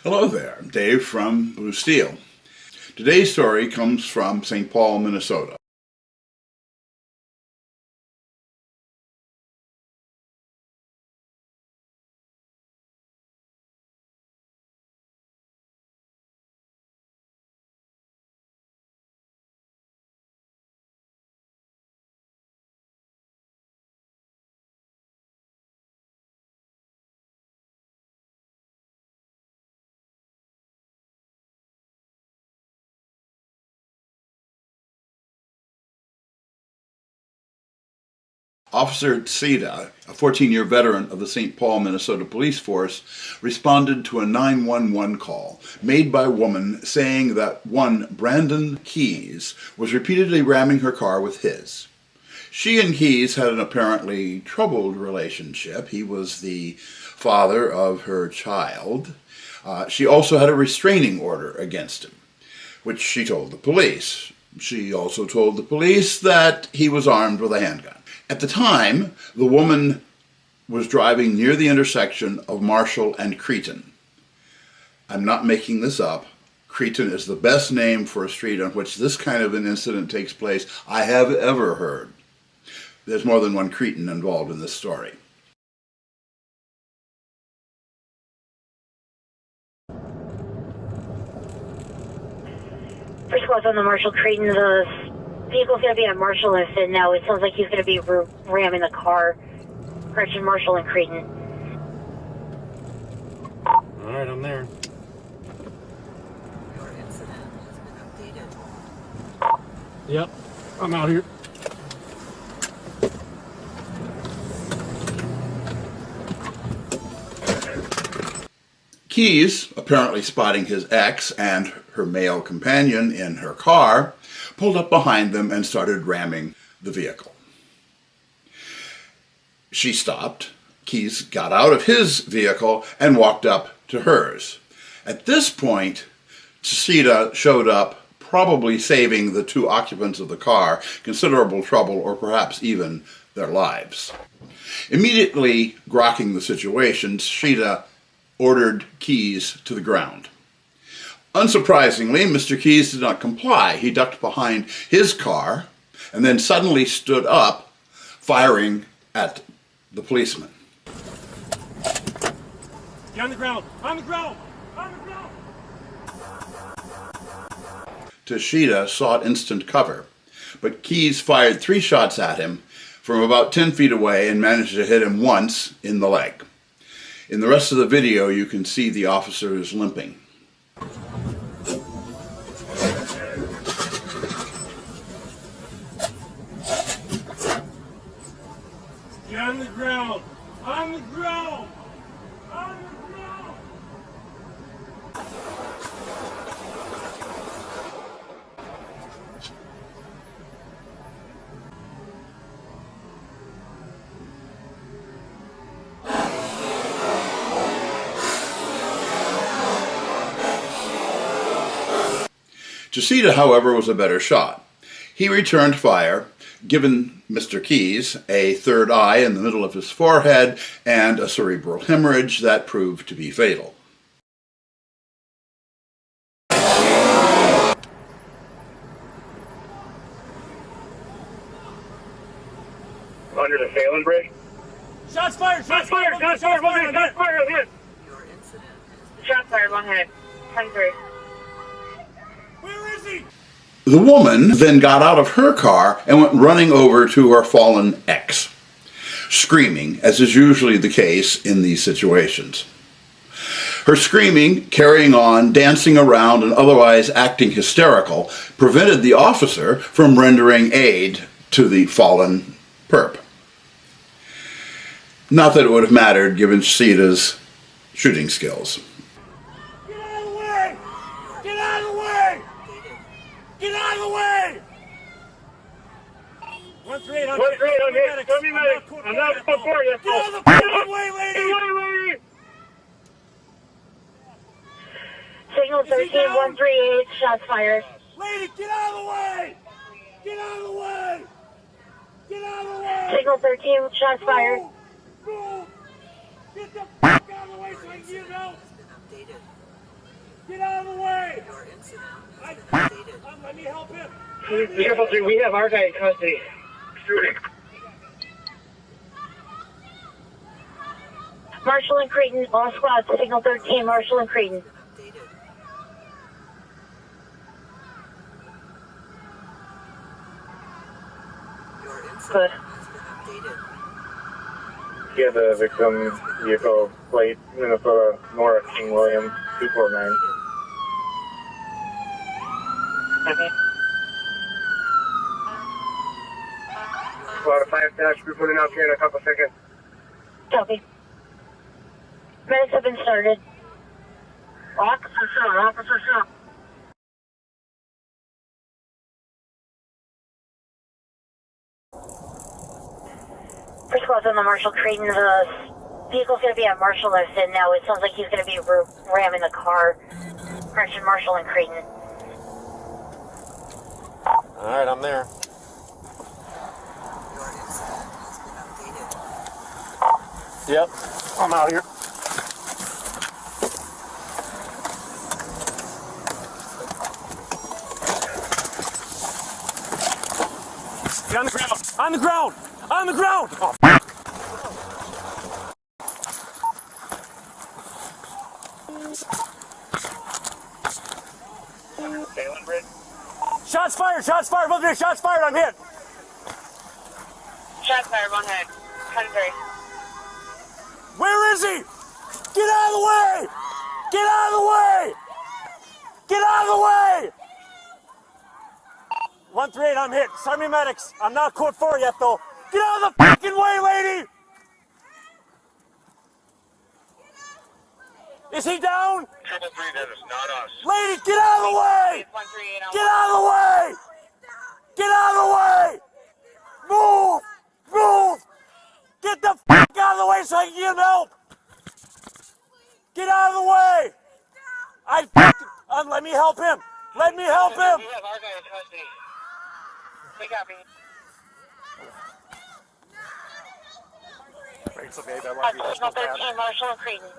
Hello there, I'm Dave from Blue Steel. Today's story comes from St. Paul, Minnesota. Officer Tsida, a 14-year veteran of the St. Paul, Minnesota police force, responded to a 911 call made by a woman saying that one Brandon Keys was repeatedly ramming her car with his. She and Keys had an apparently troubled relationship. He was the father of her child. She also had a restraining order against him, which she told the police. She also told the police that he was armed with a handgun. At the time, the woman was driving near the intersection of Marshall and Cretin. I'm not making this up. Cretin is the best name for a street on which this kind of an incident takes place I have ever heard. There's more than one Cretin involved in this story. First call on the Marshall Cretin. The vehicle's going to be at Marshall and Finn now. It sounds like he's going to be ramming the car. Correction, Marshall and Cretin. Alright, I'm there. Your incident has been updated. Yep, I'm out here. Keys, apparently spotting his ex and her male companion in her car, pulled up behind them and started ramming the vehicle. She stopped. Keys got out of his vehicle and walked up to hers. At this point, Tsida showed up, probably saving the two occupants of the car considerable trouble or perhaps even their lives. Immediately grokking the situation, Tsida ordered Keys to the ground. Unsurprisingly, Mr. Keys did not comply. He ducked behind his car and then suddenly stood up, firing at the policeman. Get on the ground! On the ground! On the ground! Tsida sought instant cover, but Keys fired 3 shots at him from about 10 feet away and managed to hit him once in the leg. In the rest of the video, you can see the officer is limping. Get on the ground! On the ground! On the ground! Tsida, however, was a better shot. He returned fire, giving Mr. Keys a third eye in the middle of his forehead and a cerebral hemorrhage that proved to be fatal. Under the Phelan Bridge. Shots fired! Shots fired! Shots fired! Shots fired! Your incident has been Shots fired, long head. 10-3. Where is he? The woman then got out of her car and went running over to her fallen ex, screaming, as is usually the case in these situations. Her screaming, carrying on, dancing around, and otherwise acting hysterical prevented the officer from rendering aid to the fallen perp. Not that it would have mattered given Tsida's shooting skills. Get out of the way! Get out of the way! Get out of the way! 1-3, What's great on here? Tell me, medic. I'm not for you. Get out of the fucking way, lady! Lady! Signal 13-138, shots fired. Lady, get out of the way! Get out of the way! Get out of the way! Signal 13, shots fired. Move! Get the fuck out of the way so I can get out! updated. Get out of the way! Your incident I, has been updated. let me help him. Be careful, dude. We have our guy in custody. Shooting. Marshall and Creighton, all squads, signal 13, Marshall and Creighton. Updated. Your incident Good. has been updated. Yeah, the victim vehicle plate, Minnesota, Nora King William, 249. Okay. Squad of 5 dash, we're putting out here in a couple seconds. Copy. Medics have been started. Officer shoot, officer shoot. First squad's on the Marshall Creighton. The vehicle's going to be at Marshall and now. It sounds like he's going to be ramming the car. Correction, Marshall and Creighton. Alright, I'm there. Your incident has been updated. Yep, I'm out here. Get on the ground! On the ground! On the ground! Oh, Phelan Bridge. shots fired! Shots fired! Look there! Shots fired! I'm hit! Shots fired, one head. 103. Where is he? Get out of the way! Get out of the way! Get out of the way! 138, I'm hit. Send me medics. I'm not code 4 yet, though. Get out of the fucking way, lady! Is he down? 333, that is not us. Lady, get out of the way! 138 Get out of the way! Get out of the way! Move! Move! Get the fuck out of the way so I can get him help! Get out of the way! Let me help him! Let me help him! We have our guy in custody. We copy. Signal 13, Marshall and Creighton.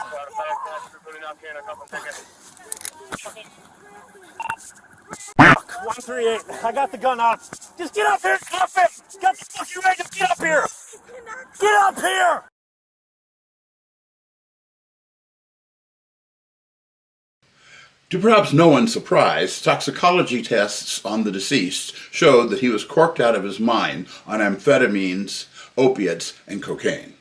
Squad of 5 dash, we're putting out here in a couple seconds. 138, I got the gun on. Just get up here! Get up here! Got the fucking ready to get up here! Get up here! To perhaps no one's surprise, toxicology tests on the deceased showed that he was corked out of his mind on amphetamines, opiates, and cocaine.